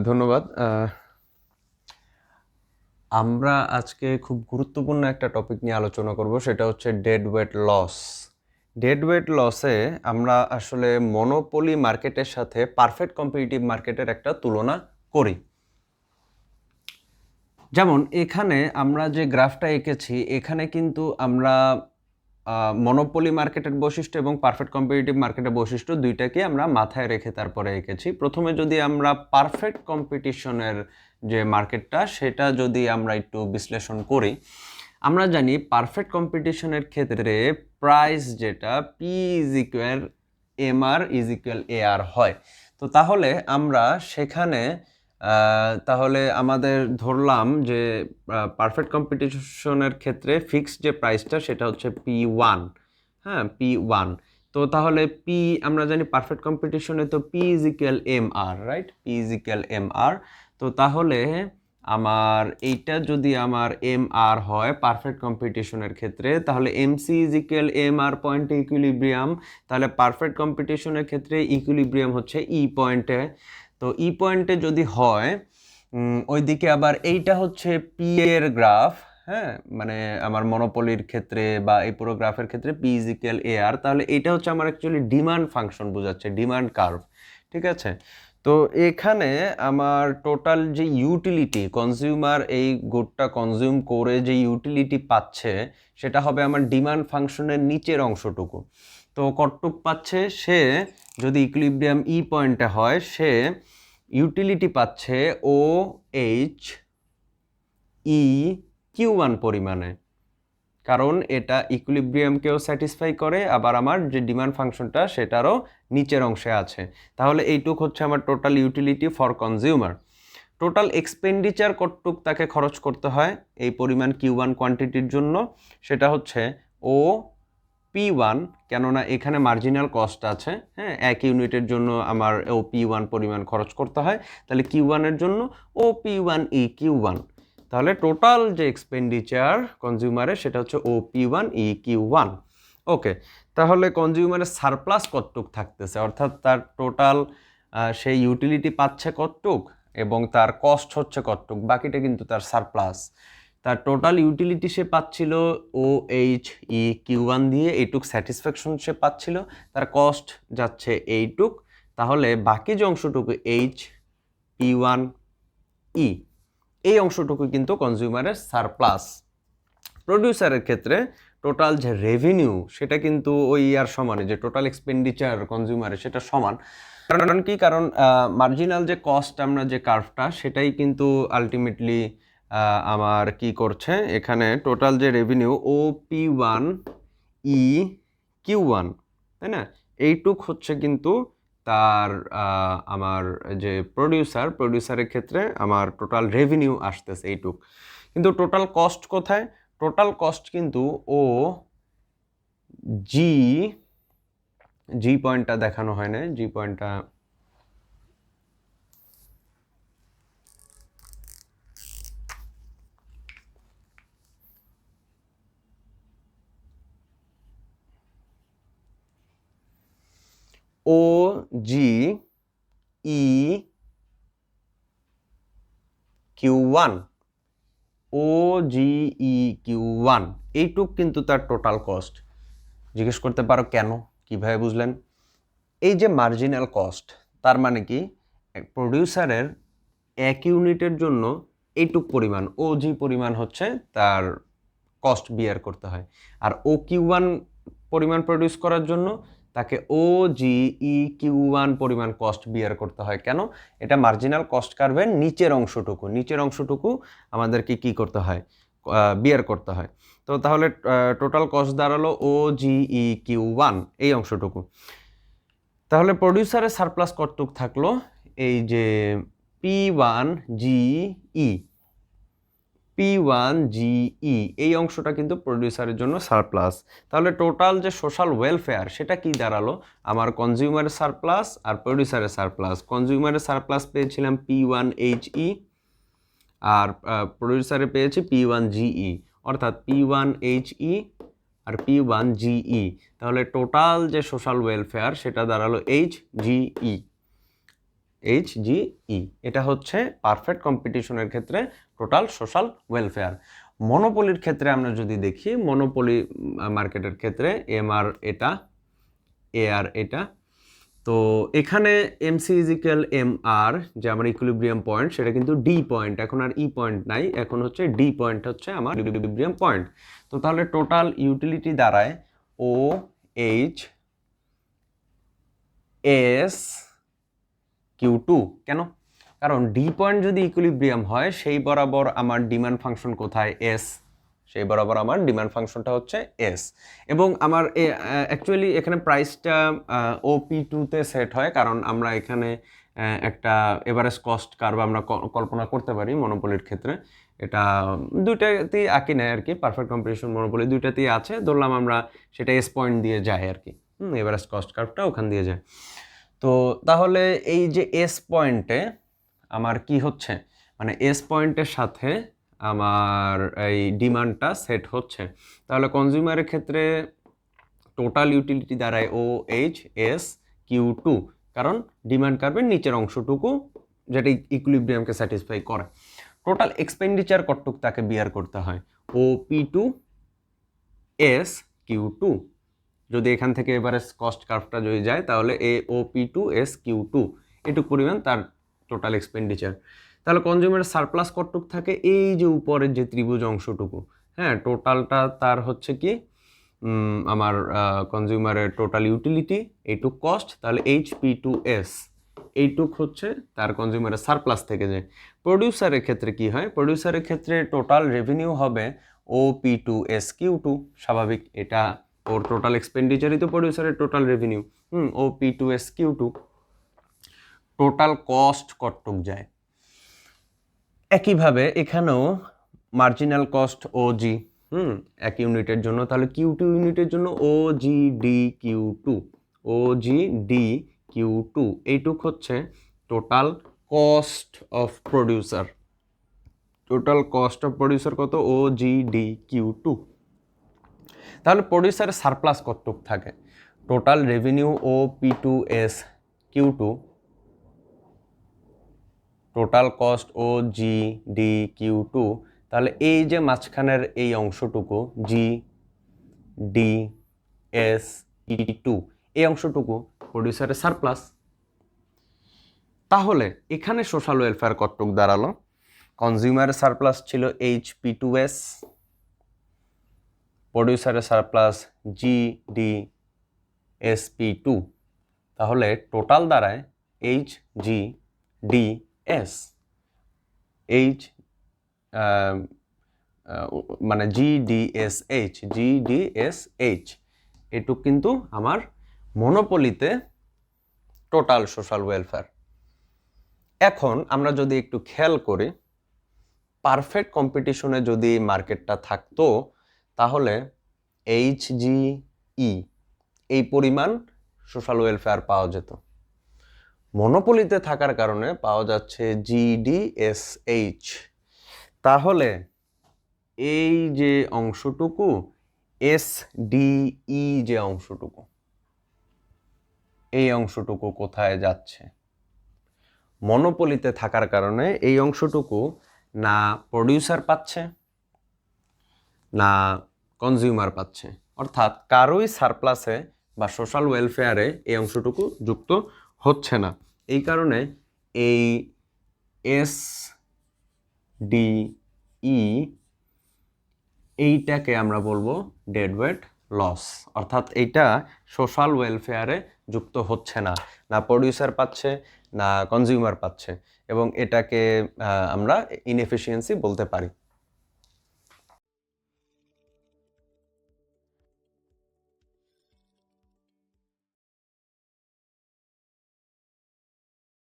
ধন্যবাদ। আমরা আজকে খুব গুরুত্বপূর্ণ একটা টপিক নিয়ে আলোচনা করব, সেটা হচ্ছে dead weight loss. Dead weight লসে আমরা আসলে মনোপলি মার্কেটের সাথে পারফেক্ট কম্পিটিটিভ মার্কেটের একটা তুলনা করি। যেমন এখানে আমরা যে গ্রাফটা এঁকেছি, এখানে কিন্তু আমরা মনোপলি মার্কেটের বৈশিষ্ট্য এবং পারফেক্ট কম্পিটিটিভ মার্কেটের বৈশিষ্ট্য দুইটাকে আমরা মাথায় রেখে তারপরে এঁকেছি। প্রথমে যদি আমরা পারফেক্ট কম্পিটিশনের যে মার্কেটটা সেটা যদি আমরা একটু বিশ্লেষণ করি, আমরা জানি পারফেক্ট কম্পিটিশনের ক্ষেত্রে প্রাইস যেটা P is equal MR is equal AR হয়। তো তাহলে আমরা সেখানে তাহলে আমাদের ধরলাম যে পারফেক্ট কম্পিটিশনের ক্ষেত্রে ফিক্সড যে প্রাইসটা সেটা হচ্ছে P1। হ্যাঁ, P1। তো তাহলে পি আমরা জানি পারফেক্ট কম্পিটিশনে তো P is equal M R, right? P is equal M R. তো তাহলে আমার এইটা যদি আমার এম আর হয় পারফেক্ট কম্পিটিশনের ক্ষেত্রে, তাহলে এমসি ইজ ইকুয়াল এম আর পয়েন্টে ইকুইলিব্রিয়াম। তাহলে পারফেক্ট কম্পিটিশনের ক্ষেত্রে ইকুইলিব্রিয়াম হচ্ছে ই পয়েন্টে। তো ই পয়েন্টে যদি হয়, ওইদিকে আবার এইটা হচ্ছে পি এর গ্রাফ। হ্যাঁ, মানে আমার মনোপলির ক্ষেত্রে বা এই পুরো গ্রাফের ক্ষেত্রে পি ইজ ইকুয়াল এ আর। তাহলে এটা হচ্ছে আমার অ্যাকচুয়ালি ডিমান্ড ফাংশন বোঝাচ্ছে, ডিমান্ড কার্ভ। ঠিক আছে? তো এখানে আমার টোটাল যে ইউটিলিটি কনজিউমার এই গুডটা কনজিউম করে যে ইউটিলিটি পাচ্ছে সেটা হবে আমার ডিমান্ড ফাংশনের নিচের অংশটুকু। তো কতটুক পাচ্ছে সে, যদি ইকুইলিব্রিয়াম ই পয়েন্টে হয়, সে ইউটিলিটি পাচ্ছে ও এইচ ই কিউ1 পরিমাণে, কারণ এটা ইকুইলিব্রিয়ামকেও স্যাটিসফাই করে, আবার আমার যে ডিমান্ড ফাংশনটা সেটারও নিচের অংশে আছে। তাহলে এইটুক হচ্ছে আমার total utility for consumer. Total expenditure কতটুক তাকে খরচ করতে হয় এই পরিমাণ কিউ1 কোয়ান্টিটির জন্য, সেটা হচ্ছে ও P1, কেননা এখানে মার্জিনাল কস্ট আছে। হ্যাঁ, এক ইউনিটের জন্য আমার ও P1 পরিমাণ খরচ করতে হয়, তাহলে Q1 এর জন্য ও P1 ই Q1। তাহলে টোটাল যে এক্সপেন্ডিচার কনজিউমারের সেটা হচ্ছে ও P1 ই Q1। ওকে, তাহলে কনজিউমারের সারপ্লাস কতটুক থাকতেছে, অর্থাৎ তার টোটাল সেই ইউটিলিটি পাচ্ছে কতটুক এবং তার কস্ট হচ্ছে কতটুক, বাকিটা কিন্তু তার সারপ্লাস। তার টোটাল ইউটিলিটি সে পাচ্ছিল ও এইচ ই কিউ1 দিয়ে, এইটুক স্যাটিসফ্যাকশন সে পাচ্ছিল, তার কস্ট যাচ্ছে এইটুক। তাহলে বাকি যে অংশটুকু এইচ P1 ই, এই অংশটুকু কিন্তু কনজিউমারের সারপ্লাস। প্রডিউসারের ক্ষেত্রে টোটাল যে রেভিনিউ সেটা কিন্তু ওই আর সমানই, যে টোটাল এক্সপেন্ডিচার কনজিউমারের সেটা সমান। কারণ কি? কারণ মার্জিনাল যে কস্ট আমরা যে কার্ভটা সেটাই কিন্তু আলটিমেটলি আমার কি করছে, এখানে টোটাল যে রেভিনিউ ও P1 ই Q1, তাই না? এইটুক হচ্ছে কিন্তু তার আমার যে প্রডিউসারের ক্ষেত্রে আমার টোটাল রেভিনিউ আসতেছে এইটুক। কিন্তু টোটাল কস্ট কোথায়? টোটাল কস্ট কিন্তু ও জি পয়েন্টটা দেখানো হয় না, জি পয়েন্টটা ও জি ই Q1, ও জি ই Q1 এইটুক কিন্তু তার টোটাল কস্ট। জিজ্ঞেস করতে পারো কেন, কিভাবে বুঝলেন? এই যে মার্জিনাল কস্ট, তার মানে কি প্রডিউসারের এক ইউনিটের জন্য এইটুক পরিমাণ ও জি পরিমাণ হচ্ছে তার কস্ট বিয়ার করতে হয়, আর ও Q1 পরিমাণ প্রডিউস করার জন্য তাকে ও জি ই Q1 পরিমাণ কস্ট বিয়ার করতে হয়। কেন? এটা মার্জিনাল কস্ট কার্ভের নিচের অংশটুকু আমাদেরকে কি করতে হয়, বিয়ার করতে হয়। তো তাহলে টোটাল কস্ট দাঁড়ালো ও জি ই Q1, এই অংশটুকু। তাহলে প্রডিউসারের সারপ্লাস কতটুক থাকলো, এই যে P1 GE, P1 GE এই অংশটা কিন্তু প্রডিউসারের জন্য সারপ্লাস। তাহলে টোটাল যে সোশ্যাল ওয়েলফেয়ার সেটা কি দাঁড়ালো, আমার কনজিউমারের সারপ্লাস আর প্রডিউসারের সারপ্লাস। কনজিউমারের সারপ্লাস পেয়েছিলাম P1 HE, আর প্রডিউসারে পেয়েছি P1 GE, অর্থাৎ P1 HE আর P1 GE। তাহলে টোটাল যে সোশ্যাল ওয়েলফেয়ার সেটা দাঁড়ালো HGE। HGE, এটা হচ্ছে পারফেক্ট কম্পিটিশনের ক্ষেত্রে টোটাল সোশ্যাল ওয়েলফেয়ার। মনোপলির ক্ষেত্রে আমরা যদি দেখি, মনোপলি মার্কেটের ক্ষেত্রে MR এটা, AR এটা, তো এখানে MC ইজিক্যাল MR, যে আমার ইকুইলিব্রিয়াম পয়েন্ট, সেটা কিন্তু D পয়েন্ট, এখন আর E পয়েন্ট নাই, এখন হচ্ছে D পয়েন্ট হচ্ছে আমার ইকুইলিব্রিয়াম পয়েন্ট। তো তাহলে টোটাল ইউটিলিটি দাঁড়ায় OHS Q2। কেন? কারণ D পয়েন্ট যদি ইকুইলিব্রিয়াম হয়, সেই বরাবর আমার ডিমান্ড ফাংশন কোথায়? S, সেই বরাবর আমার ডিমান্ড ফাংশনটা হচ্ছে S। এবং আমার অ্যাকচুয়ালি এখানে প্রাইসটা OP2-তে সেট হয়, কারণ আমরা এখানে একটা এভারেজ কস্ট কার্ভ আমরা কল্পনা করতে পারি মনোপলির ক্ষেত্রে। এটা দুইটাতেই আঁকি নেয় আর কি, পারফেক্ট কম্পিটিশন মনোপলি দুইটাতেই আছে, ধরলাম আমরা সেটা S পয়েন্ট দিয়ে যায় আর কি, এভারেজ কস্ট কার্ভটা ওখান দিয়ে যায়। তো তাহলে এই যে S পয়েন্টে আমার কি হচ্ছে, মানে S পয়েন্টের সাথে আমার এই ডিমান্ডটা সেট হচ্ছে। তাহলে কনজিউমারের ক্ষেত্রে টোটাল ইউটিলিটি দাঁড়ায় OHS Q2, কারণ ডিমান্ড কার্ভের নিচের অংশটুকু যেটা ইকুইলিব্রিয়ামকে স্যাটিসফাই করে। টোটাল এক্সপেন্ডিচার কতটুক তাকে বিয়ার করতে হয়? OP2S Q2। যদি এখান থেকে এভারেজ কস্ট কার্ভটা যদি যায়, তাহলে OP2S Q2 এটুক পরিমাণ তার টোটাল এক্সপেন্ডিচার। তাহলে কনজিউমারের সারপ্লাস কতটুক থাকে? এই যে উপরের যে ত্রিভুজ অংশটুকু, হ্যাঁ, টোটালটা তার হচ্ছে কি আমার কনজিউমারের টোটাল ইউটিলিটি, এইটুক কস্ট, তাহলে HP2S এইটুক হচ্ছে তার কনজিউমারের সারপ্লাস থেকে যায়। প্রডিউসারের ক্ষেত্রে কি হয়? প্রডিউসারের ক্ষেত্রে টোটাল রেভিনিউ হবে OP2S Q2, স্বাভাবিক, এটা ওর টোটাল এক্সপেন্ডিচারই তো প্রডিউসারের total revenue. OP2S Q2। Total cost কতটুক যায়? একইভাবে এখানেও মার্জিনাল কস্ট OG, এক ইউনিটের জন্য, তাহলে Q2 ইউনিটের জন্য OGD Q2 এইটুক হচ্ছে total cost of producer. Total cost of producer কত? OGD Q2। তাহলে প্রডিউসারের সারপ্লাস কতটুক থাকে? Total revenue OP2S Q2, total cost OGD Q2, তাহলে এই যে মাঝখানের এই অংশটুকু GDS2, এই অংশটুকু প্রডিউসারের সারপ্লাস। তাহলে এখানে সোশ্যাল ওয়েলফেয়ার কতটুক দাঁড়ালো? কনজিউমারের সারপ্লাস ছিল HP2S, প্রডিউসারের সারপ্লাস GDSP2, তাহলে টোটাল দাঁড়ায় HGDS, মানে GDSH এটুক কিন্তু আমার মনোপলিতে টোটাল সোশ্যাল ওয়েলফেয়ার। এখন আমরা যদি একটু খেয়াল করি, পারফেক্ট কম্পিটিশনে যদি মার্কেটটা থাকতো, তাহলে HGE এই পরিমাণ সোশ্যাল ওয়েলফেয়ার পাওয়া যেত। মনোপলিতে থাকার কারণে পাওয়া যাচ্ছে GDSH। তাহলে এই যে অংশটুকু SDE, যে অংশটুকু, এই অংশটুকু কোথায় যাচ্ছে? মনোপলিতে থাকার কারণে এই অংশটুকু না প্রডিউসার পাচ্ছে, না কনজিউমার পাচ্ছে, অর্থাৎ কারোই সারপ্লাসে বা সোশ্যাল ওয়েলফেয়ারে এই অংশটুকু যুক্ত হচ্ছে না। এই কারণে এই SDE এইটাকে আমরা বলবো ডেড ওয়েট লস, অর্থাৎ এইটা সোশ্যাল ওয়েলফেয়ারে যুক্ত হচ্ছে না, না প্রডিউসার পাচ্ছে, না কনজিউমার পাচ্ছে, এবং এটাকে আমরা ইনএফিসিয়েন্সি বলতে পারি।